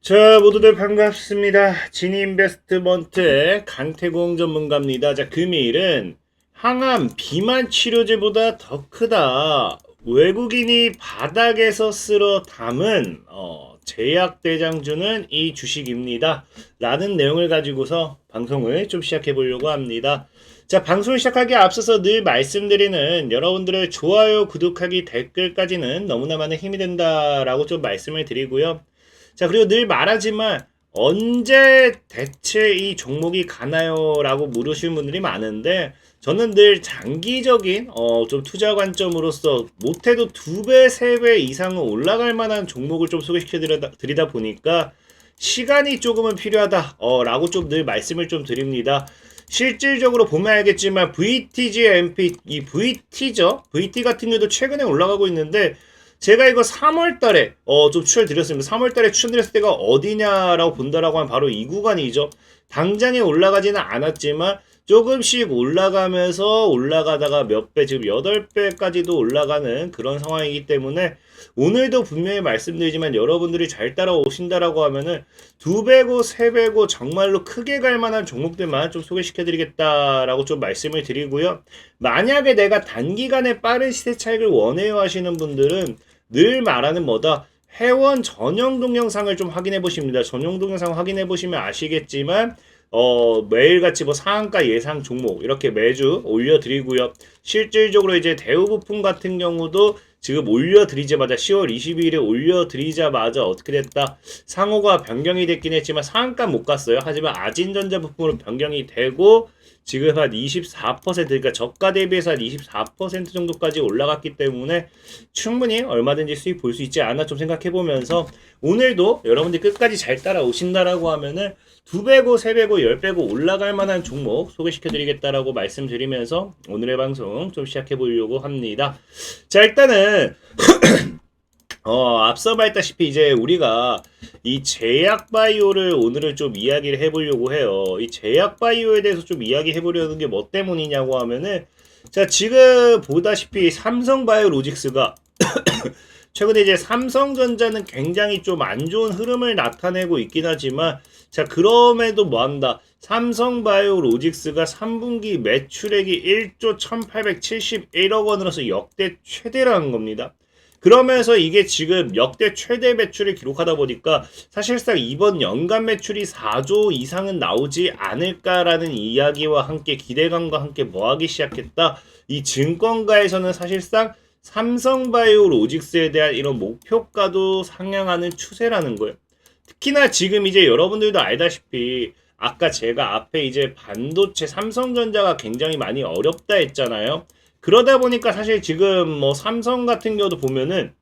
자, 모두들 반갑습니다. 진인베스트먼트의 강태공 전문가입니다. 자, 금일은 항암, 비만 치료제보다 더 크다. 외국인이 바닥에서 쓸어 담은 제약 대장주는 이 주식입니다. 라는 내용을 가지고서 방송을 좀 시작해 보려고 합니다. 자, 방송 시작하기에 앞서서 늘 말씀드리는 여러분들의 좋아요, 구독하기, 댓글까지는 너무나 많은 힘이 된다라고 좀 말씀을 드리고요. 자, 그리고 늘 말하지만 언제 대체 이 종목이 가나요? 라고 물으시는 분들이 많은데 저는 늘 장기적인 좀 투자 관점으로서 못해도 2배, 3배 이상은 올라갈 만한 종목을 좀 소개시켜 드리다 보니까 시간이 조금은 필요하다 라고 좀 늘 말씀을 좀 드립니다. 실질적으로 보면 알겠지만 VTG, MP, 이 VT죠? VT 같은 경우도 최근에 올라가고 있는데 제가 이거 3월 달에 좀 추천드렸습니다. 3월 달에 추천드렸을 때가 어디냐라고 본다라고 하면 바로 이 구간이죠. 당장에 올라가지는 않았지만 조금씩 올라가면서 올라가다가 몇 배, 지금 8배까지도 올라가는 그런 상황이기 때문에 오늘도 분명히 말씀드리지만 여러분들이 잘 따라오신다라고 하면은 2배고 3배고 정말로 크게 갈 만한 종목들만 좀 소개시켜 드리겠다라고 좀 말씀을 드리고요. 만약에 내가 단기간에 빠른 시세 차익을 원해요 하시는 분들은 늘 말하는 뭐다? 회원 전용 동영상을 좀 확인해 보십니다. 전용 동영상 확인해 보시면 아시겠지만 매일같이 뭐 상한가 예상 종목 이렇게 매주 올려드리고요. 실질적으로 이제 대우부품 같은 경우도 지금 올려드리자마자 10월 22일에 올려드리자마자 어떻게 됐다? 상호가 변경이 됐긴 했지만 상한가 못 갔어요. 하지만 아진전자 부품으로 변경이 되고 지금 한 24% 그러니까 저가 대비해서 한 24% 정도까지 올라갔기 때문에 충분히 얼마든지 수익 볼 수 있지 않나 좀 생각해 보면서 오늘도 여러분들이 끝까지 잘 따라오신다라고 하면은 2배고 3배고 10배고 올라갈 만한 종목 소개시켜 드리겠다라고 말씀드리면서 오늘의 방송 좀 시작해 보려고 합니다. 자, 일단은 앞서 말했다시피 이제 우리가 이 제약 바이오를 오늘은 좀 이야기를 해보려고 해요. 이 제약 바이오에 대해서 좀 이야기해 보려는 게 뭐 때문이냐고 하면은 자, 지금 보다시피 삼성 바이오로직스가 최근에 이제 삼성전자는 굉장히 좀 안 좋은 흐름을 나타내고 있긴 하지만 자, 그럼에도 뭐한다. 삼성바이오로직스가 3분기 매출액이 1조 1871억 원으로서 역대 최대라는 겁니다. 그러면서 이게 지금 역대 최대 매출을 기록하다 보니까 사실상 이번 연간 매출이 4조 이상은 나오지 않을까라는 이야기와 함께 기대감과 함께 뭐하기 시작했다. 이 증권가에서는 사실상 삼성바이오로직스에 대한 이런 목표가도 상향하는 추세라는 거예요. 특히나 지금 이제 여러분들도 알다시피 아까 제가 앞에 이제 반도체 삼성전자가 굉장히 많이 어렵다 했잖아요. 그러다 보니까 사실 지금 뭐 삼성 같은 경우도 보면은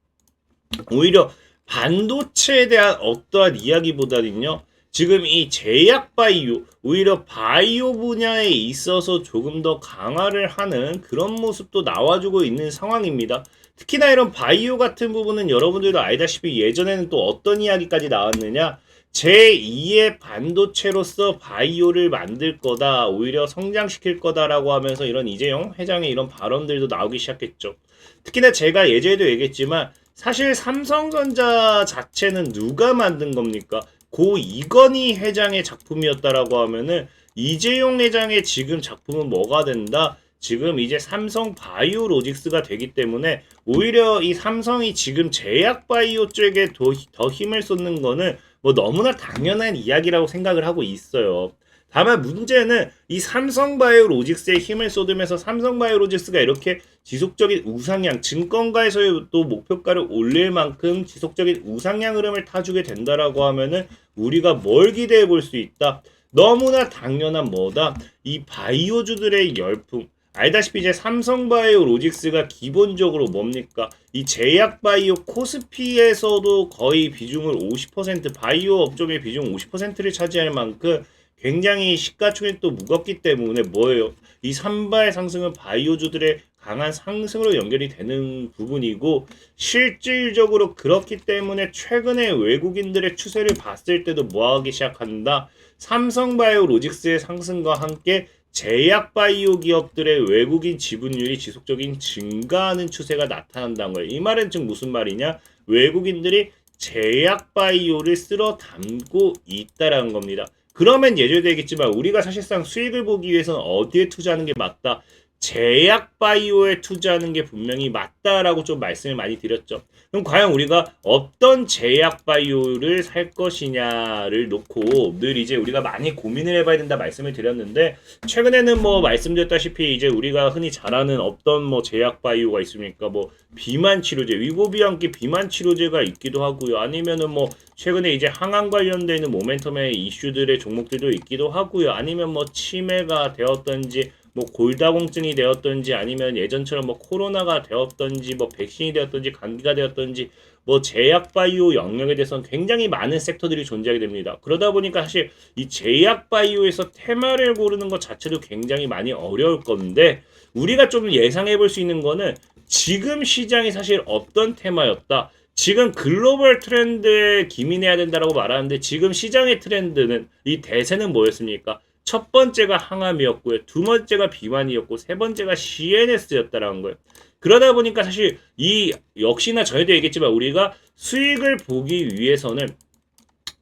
오히려 반도체에 대한 어떠한 이야기보다는요. 지금 이 제약 바이오, 오히려 바이오 분야에 있어서 조금 더 강화를 하는 그런 모습도 나와주고 있는 상황입니다. 특히나 이런 바이오 같은 부분은 여러분들도 알다시피 예전에는 또 어떤 이야기까지 나왔느냐? 제2의 반도체로서 바이오를 만들 거다, 오히려 성장시킬 거다라고 하면서 이런 이재용 회장의 이런 발언들도 나오기 시작했죠. 특히나 제가 예전에도 얘기했지만 사실 삼성전자 자체는 누가 만든 겁니까? 고 이건희 회장의 작품이었다라고 하면은 이재용 회장의 지금 작품은 뭐가 된다? 지금 이제 삼성 바이오로직스가 되기 때문에 오히려 이 삼성이 지금 제약 바이오 쪽에 더 힘을 쏟는 거는 뭐 너무나 당연한 이야기라고 생각을 하고 있어요. 다만 문제는 이 삼성바이오로직스에 힘을 쏟으면서 삼성바이오로직스가 이렇게 지속적인 우상향, 증권가에서의 또 목표가를 올릴 만큼 지속적인 우상향 흐름을 타주게 된다라고 하면은 우리가 뭘 기대해 볼 수 있다? 너무나 당연한 뭐다? 이 바이오주들의 열풍. 알다시피 이제 삼성바이오로직스가 기본적으로 뭡니까? 이 제약바이오 코스피에서도 거의 비중을 50% 바이오 업종의 비중 50%를 차지할 만큼 굉장히 시가총액도 무겁기 때문에 뭐예요? 이 산발 상승은 바이오주들의 강한 상승으로 연결이 되는 부분이고 실질적으로 그렇기 때문에 최근에 외국인들의 추세를 봤을 때도 뭐하기 시작한다? 삼성바이오로직스의 상승과 함께 제약바이오 기업들의 외국인 지분율이 지속적인 증가하는 추세가 나타난다는 거예요. 이 말은 즉 무슨 말이냐? 외국인들이 제약 바이오를 쓸어 담고 있다라는 겁니다. 그러면 예절되겠지만 우리가 사실상 수익을 보기 위해서는 어디에 투자하는 게 맞다? 제약 바이오에 투자하는 게 분명히 맞다라고 좀 말씀을 많이 드렸죠. 그럼 과연 우리가 어떤 제약 바이오를 살 것이냐를 놓고 늘 이제 우리가 많이 고민을 해봐야 된다 말씀을 드렸는데, 최근에는 뭐 말씀드렸다시피 이제 우리가 흔히 잘 아는 어떤 뭐 제약 바이오가 있습니까? 뭐 비만 치료제, 위고비와 함께 비만 치료제가 있기도 하고요. 아니면은 뭐 최근에 이제 항암 관련되는 모멘텀의 이슈들의 종목들도 있기도 하고요. 아니면 뭐 치매가 되었던지 뭐 골다공증이 되었던지 아니면 예전처럼 뭐 코로나가 되었던지 뭐 백신이 되었던지 감기가 되었던지 뭐 제약 바이오 영역에 대해서는 굉장히 많은 섹터들이 존재하게 됩니다. 그러다 보니까 사실 이 제약 바이오에서 테마를 고르는 것 자체도 굉장히 많이 어려울 건데, 우리가 좀 예상해 볼 수 있는 거는 지금 시장이 사실 어떤 테마였다. 지금 글로벌 트렌드에 기민해야 된다라고 말하는데, 지금 시장의 트렌드는 이 대세는 뭐였습니까? 첫 번째가 항암이었고요. 두 번째가 비만이었고, 세 번째가 CNS였다라는 거예요. 그러다 보니까 사실 이 역시나 전에도 얘기했지만 우리가 수익을 보기 위해서는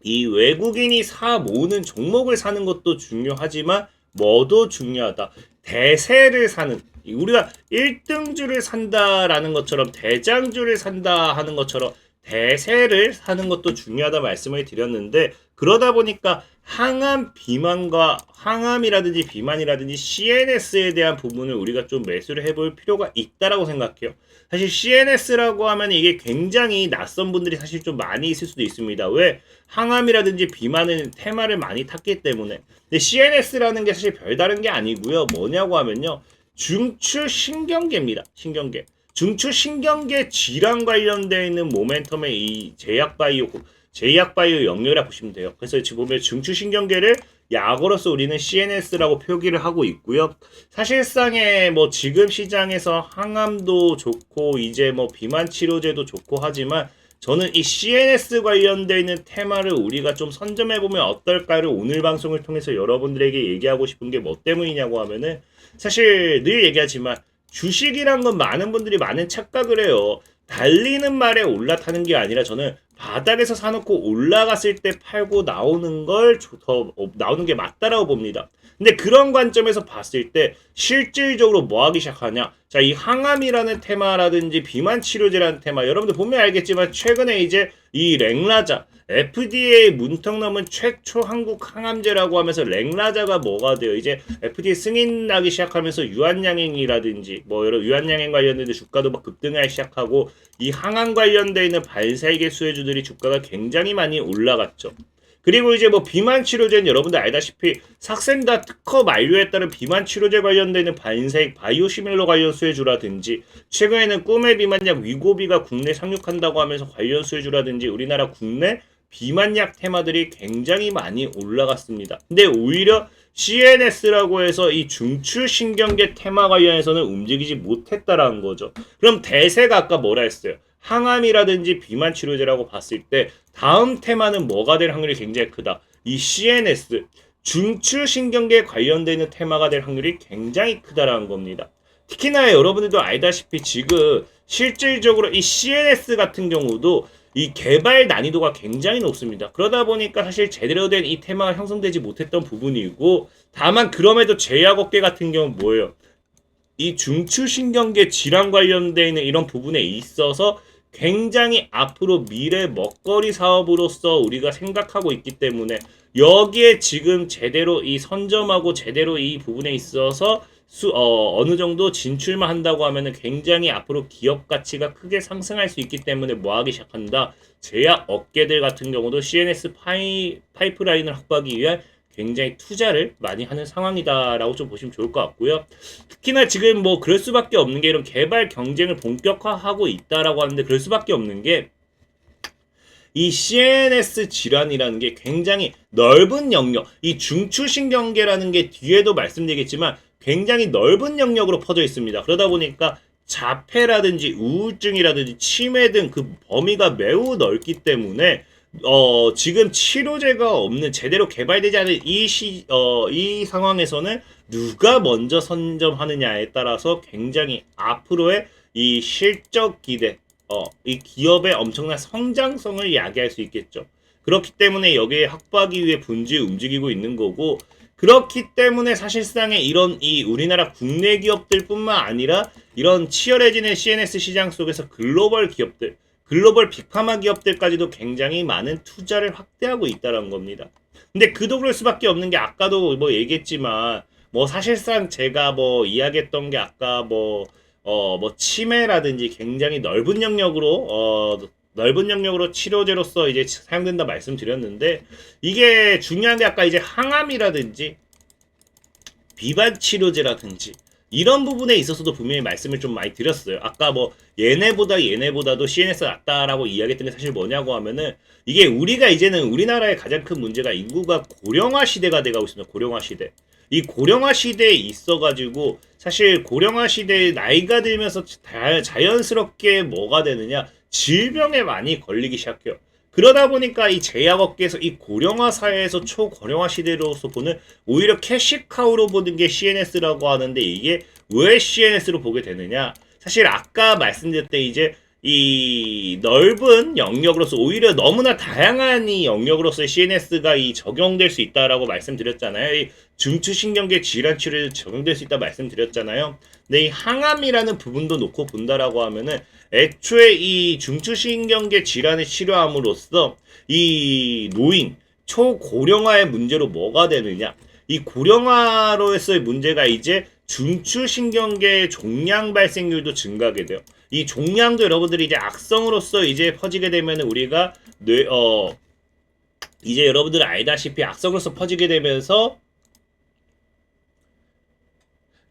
이 외국인이 사 모으는 종목을 사는 것도 중요하지만 뭐도 중요하다. 대세를 사는, 우리가 1등주를 산다라는 것처럼 대장주를 산다 하는 것처럼 대세를 사는 것도 중요하다 말씀을 드렸는데, 그러다 보니까 항암이라든지 비만이라든지 CNS에 대한 부분을 우리가 좀 매수를 해볼 필요가 있다라고 생각해요. 사실 CNS라고 하면 이게 굉장히 낯선 분들이 사실 좀 많이 있을 수도 있습니다. 왜? 항암이라든지 비만은 테마를 많이 탔기 때문에. 근데 CNS라는 게 사실 별다른 게 아니고요. 뭐냐고 하면요, 중추신경계입니다. 신경계. 중추신경계 질환 관련되어 있는 모멘텀의 이 제약바이오 영역이라 보시면 돼요. 그래서 지금 보면 중추신경계를 약으로서 우리는 CNS라고 표기를 하고 있고요. 사실상에 뭐 지금 시장에서 항암도 좋고 이제 뭐 비만 치료제도 좋고 하지만, 저는 이 CNS 관련되어 있는 테마를 우리가 좀 선점해보면 어떨까를 오늘 방송을 통해서 여러분들에게 얘기하고 싶은 게 뭐 때문이냐고 하면은, 사실 늘 얘기하지만 주식이란 건 많은 분들이 많은 착각을 해요. 달리는 말에 올라타는 게 아니라, 저는 바닥에서 사놓고 올라갔을 때 팔고 나오는 걸 더 나오는 게 맞다라고 봅니다. 근데 그런 관점에서 봤을 때 실질적으로 뭐 하기 시작하냐? 자, 이 항암이라는 테마라든지 비만 치료제라는 테마, 여러분들 보면 알겠지만 최근에 이제 이 랭라자 FDA 문턱 넘은 최초 한국 항암제라고 하면서 랭라자가 뭐가 돼요? 이제 FDA 승인 나기 시작하면서 유한양행이라든지 뭐 여러 유한양행 관련된 주가도 막 급등하기 시작하고, 이 항암 관련돼 있는 발사기계 수혜주들이 주가가 굉장히 많이 올라갔죠. 그리고 이제 뭐 비만 치료제는 여러분들 알다시피 삭센다 특허 만료에 따른 비만 치료제 관련되는 반사익 바이오시밀러 관련 수혜주라든지, 최근에는 꿈의 비만약 위고비가 국내 상륙한다고 하면서 관련 수혜주라든지 우리나라 국내 비만약 테마들이 굉장히 많이 올라갔습니다. 근데 오히려 CNS라고 해서 이 중추신경계 테마 관련해서는 움직이지 못했다라는 거죠. 그럼 대세가 아까 뭐라 했어요? 항암이라든지 비만 치료제라고 봤을 때 다음 테마는 뭐가 될 확률이 굉장히 크다. 이 CNS, 중추신경계에 관련되는 테마가 될 확률이 굉장히 크다라는 겁니다. 특히나 여러분들도 알다시피 지금 실질적으로 이 CNS 같은 경우도 이 개발 난이도가 굉장히 높습니다. 그러다 보니까 사실 제대로 된 이 테마가 형성되지 못했던 부분이고, 다만 그럼에도 제약업계 같은 경우는 뭐예요? 이 중추신경계 질환 관련되어 있는 이런 부분에 있어서 굉장히 앞으로 미래 먹거리 사업으로서 우리가 생각하고 있기 때문에, 여기에 지금 제대로 이 선점하고 제대로 이 부분에 있어서 어느 정도 진출만 한다고 하면은 굉장히 앞으로 기업 가치가 크게 상승할 수 있기 때문에 뭐 하기 시작한다. 제약 업계들 같은 경우도 CNS 파이프라인을 확보하기 위한 굉장히 투자를 많이 하는 상황이다라고 좀 보시면 좋을 것 같고요. 특히나 지금 뭐 그럴 수밖에 없는 게, 이런 개발 경쟁을 본격화하고 있다라고 하는데 그럴 수밖에 없는 게, 이 CNS 질환이라는 게 굉장히 넓은 영역, 이 중추신경계라는 게 뒤에도 말씀드리겠지만 굉장히 넓은 영역으로 퍼져 있습니다. 그러다 보니까 자폐라든지 우울증이라든지 치매 등 그 범위가 매우 넓기 때문에 지금 치료제가 없는, 제대로 개발되지 않은 이 상황에서는 누가 먼저 선점하느냐에 따라서 굉장히 앞으로의 이 실적 기대, 이 기업의 엄청난 성장성을 야기할 수 있겠죠. 그렇기 때문에 여기에 확보하기 위해 본질이 움직이고 있는 거고, 그렇기 때문에 사실상의 이런 이 우리나라 국내 기업들뿐만 아니라 이런 치열해지는 CNS 시장 속에서 글로벌 기업들, 글로벌 빅파마 기업들까지도 굉장히 많은 투자를 확대하고 있다는 겁니다. 근데 그도 그럴 수밖에 없는 게 아까도 뭐 얘기했지만 뭐 사실상 제가 뭐 이야기했던 게 아까 뭐 치매라든지 굉장히 넓은 영역으로 치료제로서 이제 사용된다 말씀드렸는데, 이게 중요한 게 아까 이제 항암이라든지 비만 치료제라든지 이런 부분에 있어서도 분명히 말씀을 좀 많이 드렸어요. 아까 뭐 얘네보다도 CNS가 낫다라고 이야기했던 게 사실 뭐냐고 하면은, 이게 우리가 이제는 우리나라의 가장 큰 문제가 인구가 고령화 시대가 돼가고 있습니다. 고령화 시대. 이 고령화 시대에 있어가지고 사실 고령화 시대에 나이가 들면서 자연스럽게 뭐가 되느냐, 질병에 많이 걸리기 시작해요. 그러다 보니까 이 제약업계에서 이 고령화 사회에서 초고령화 시대로서 보는, 오히려 캐시카우로 보는 게 CNS라고 하는데, 이게 왜 CNS로 보게 되느냐, 사실 아까 말씀드렸던 이제 이 넓은 영역으로서 오히려 너무나 다양한 이 영역으로서의 CNS가 이 적용될 수 있다라고 말씀드렸잖아요. 이 중추신경계 질환 치료에 적용될 수 있다 말씀드렸잖아요. 근데 이 항암이라는 부분도 놓고 본다라고 하면은, 애초에 이 중추신경계 질환을 치료함으로써 이 노인 초고령화의 문제로 뭐가 되느냐, 이 고령화로서의 문제가 이제 중추신경계 종양 발생률도 증가하게 돼요. 이 종양도 여러분들이 이제 악성으로서 이제 퍼지게 되면 우리가 이제 여러분들 알다시피 악성으로서 퍼지게 되면서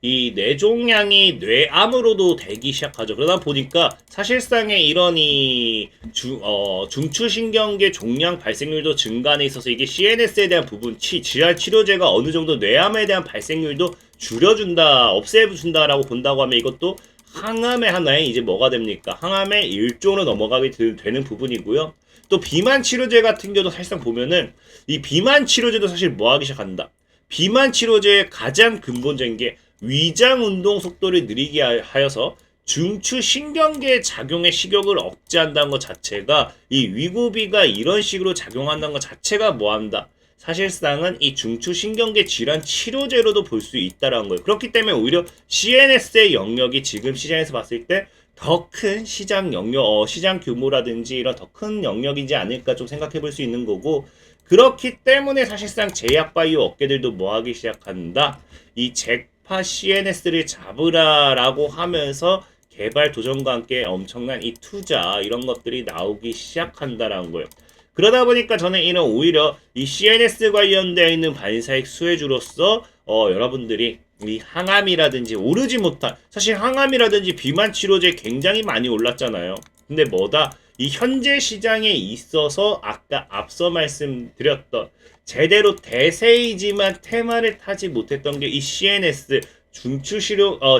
이 뇌종양이 뇌암으로도 되기 시작하죠. 그러다 보니까 사실상의 이런 중추신경계 종양 발생률도 증가에 있어서 이게 CNS에 대한 부분, 질환 치료제가 어느 정도 뇌암에 대한 발생률도 줄여준다, 없애준다라고 본다고 하면, 이것도 항암의 하나의 이제 뭐가 됩니까? 항암의 일종으로 넘어가게 되는 부분이고요. 또 비만 치료제 같은 경우도 사실상 보면은, 이 비만 치료제도 사실 뭐 하기 시작한다. 비만 치료제의 가장 근본적인 게 위장 운동 속도를 느리게 하여서 중추신경계 작용의 식욕을 억제한다는 것 자체가, 이 위고비가 이런 식으로 작용한다는 것 자체가 뭐한다. 사실상은 이 중추신경계 질환 치료제로도 볼 수 있다는 거예요. 그렇기 때문에 오히려 CNS의 영역이 지금 시장에서 봤을 때 더 큰 시장 영역, 시장 규모라든지 이런 더 큰 영역이지 않을까 좀 생각해 볼 수 있는 거고, 그렇기 때문에 사실상 제약바이오 업계들도 뭐 하기 시작한다. 이 잭파 CNS를 잡으라라고 하면서 개발 도전과 함께 엄청난 이 투자, 이런 것들이 나오기 시작한다라는 거예요. 그러다 보니까 저는 이런 오히려 이 CNS 관련되어 있는 반사익 수혜주로서 여러분들이 이 항암이라든지 오르지 못한, 사실 항암이라든지 비만 치료제 굉장히 많이 올랐잖아요. 근데 뭐다? 이 현재 시장에 있어서 아까 앞서 말씀드렸던 제대로 대세이지만 테마를 타지 못했던 게 이 CNS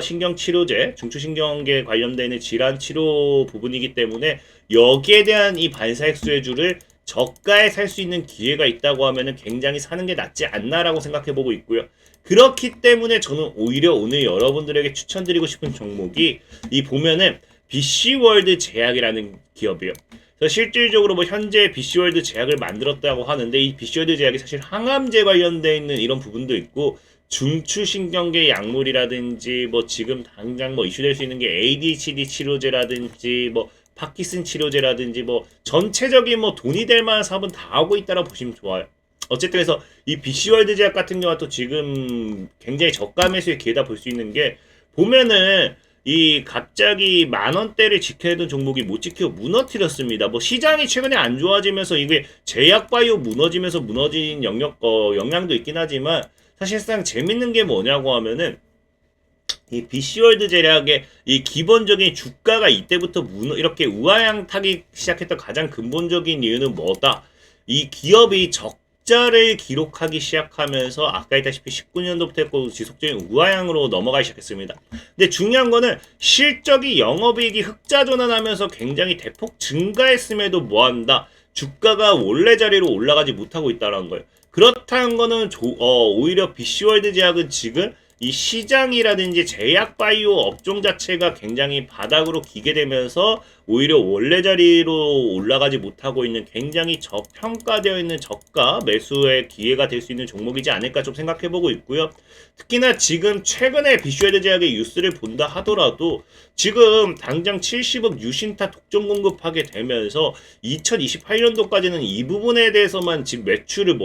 신경 치료제, 중추신경계 관련되는 질환 치료 부분이기 때문에, 여기에 대한 이 반사익 수혜주를 저가에 살 수 있는 기회가 있다고 하면은 굉장히 사는 게 낫지 않나라고 생각해 보고 있고요. 그렇기 때문에 저는 오히려 오늘 여러분들에게 추천드리고 싶은 종목이, 이 보면은 BC월드 제약이라는 기업이에요. 그래서 실질적으로 뭐 현재 BC월드 제약을 만들었다고 하는데, 이 BC월드 제약이 사실 항암제 관련돼 있는 이런 부분도 있고, 중추신경계 약물이라든지 뭐 지금 당장 뭐 이슈될 수 있는 게 ADHD 치료제라든지 뭐 파키슨 치료제라든지 뭐 전체적인 뭐 돈이 될 만한 사업은 다 하고 있다라고 보시면 좋아요. 어쨌든 그래서 이 BC월드 제약 같은 경우가 또 지금 굉장히 저가 매수의 기회다 볼 수 있는 게, 보면은 이 갑자기 10,000원대를 지켜야던 종목이 못 지키고 무너뜨렸습니다. 뭐 시장이 최근에 안 좋아지면서 이게 제약바이오 무너지면서 무너진 영향도 있긴 하지만, 사실상 재밌는 게 뭐냐고 하면은, 이 BC월드 제약의 이 기본적인 주가가 이때부터 이렇게 우하향 타기 시작했던 가장 근본적인 이유는 뭐다? 이 기업이 적자를 기록하기 시작하면서 아까 했다시피 19년도부터 했고 지속적인 우하향으로 넘어가기 시작했습니다. 근데 중요한 거는 실적이 영업이익이 흑자 전환하면서 굉장히 대폭 증가했음에도 뭐한다? 주가가 원래 자리로 올라가지 못하고 있다는 거예요. 그렇다는 거는 오히려 BC월드 제약은 지금 이 시장이라든지 제약 바이오 업종 자체가 굉장히 바닥으로 기게 되면서 오히려 원래 자리로 올라가지 못하고 있는 굉장히 저평가되어 있는 저가 매수의 기회가 될 수 있는 종목이지 않을까 좀 생각해 보고 있고요. 특히나 지금 최근에 비슈헤드 제약의 뉴스를 본다 하더라도 지금 당장 70억 유신타 독점 공급하게 되면서 2028년도까지는 이 부분에 대해서만 지금 매출을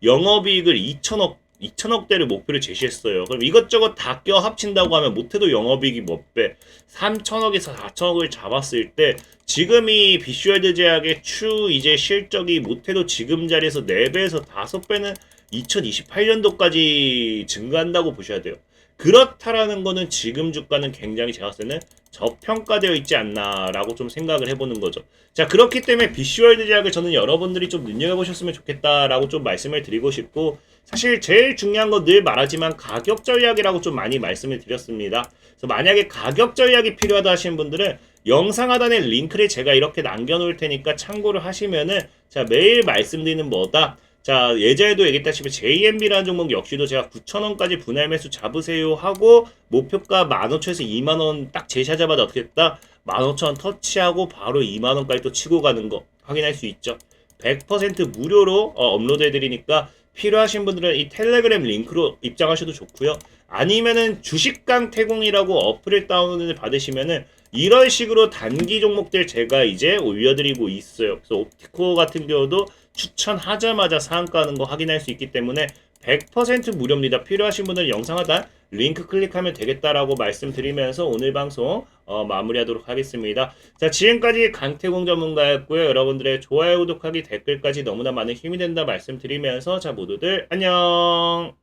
영업이익을 2천억대를 목표를 제시했어요. 그럼 이것저것 다 껴 합친다고 하면 못해도 영업이익이 몇 배, 3천억에서 4천억을 잡았을 때 지금 이 비슈얼드 제약의 추 이제 실적이 못해도 지금 자리에서 4배에서 5배는 2028년도까지 증가한다고 보셔야 돼요. 그렇다라는 거는 지금 주가는 굉장히 제가 봤을 때는 저평가되어 있지 않나라고 좀 생각을 해보는 거죠. 자, 그렇기 때문에 비슈얼드 제약을 저는 여러분들이 좀 눈여겨보셨으면 좋겠다라고 좀 말씀을 드리고 싶고, 사실 제일 중요한 건 늘 말하지만 가격 전략이라고 좀 많이 말씀을 드렸습니다. 그래서 만약에 가격 전략이 필요하다 하시는 분들은 영상 하단에 링크를 제가 이렇게 남겨놓을 테니까 참고를 하시면은, 자, 매일 말씀드리는 뭐다. 자, 예전에도 얘기했다시피 JMB라는 종목 역시도 제가 9,000원까지 분할 매수 잡으세요 하고 목표가 15,000원에서 2만원 딱 제시하자마자 어떻게 했다? 15,000원 터치하고 바로 2만원까지 또 치고 가는 거 확인할 수 있죠. 100% 무료로 업로드해드리니까 필요하신 분들은 이 텔레그램 링크로 입장하셔도 좋고요. 아니면은 주식강 태공이라고 어플을 다운을 받으시면은 이런 식으로 단기 종목들 제가 이제 올려드리고 있어요. 그래서 옵티코 같은 경우도 추천하자마자 상한가하는 거 확인할 수 있기 때문에 100% 무료입니다. 필요하신 분들은 영상 하단 링크 클릭하면 되겠다라고 말씀드리면서 오늘 방송 마무리하도록 하겠습니다. 자, 지금까지 강태공 전문가였고요. 여러분들의 좋아요, 구독하기, 댓글까지 너무나 많은 힘이 된다 말씀드리면서 자, 모두들 안녕.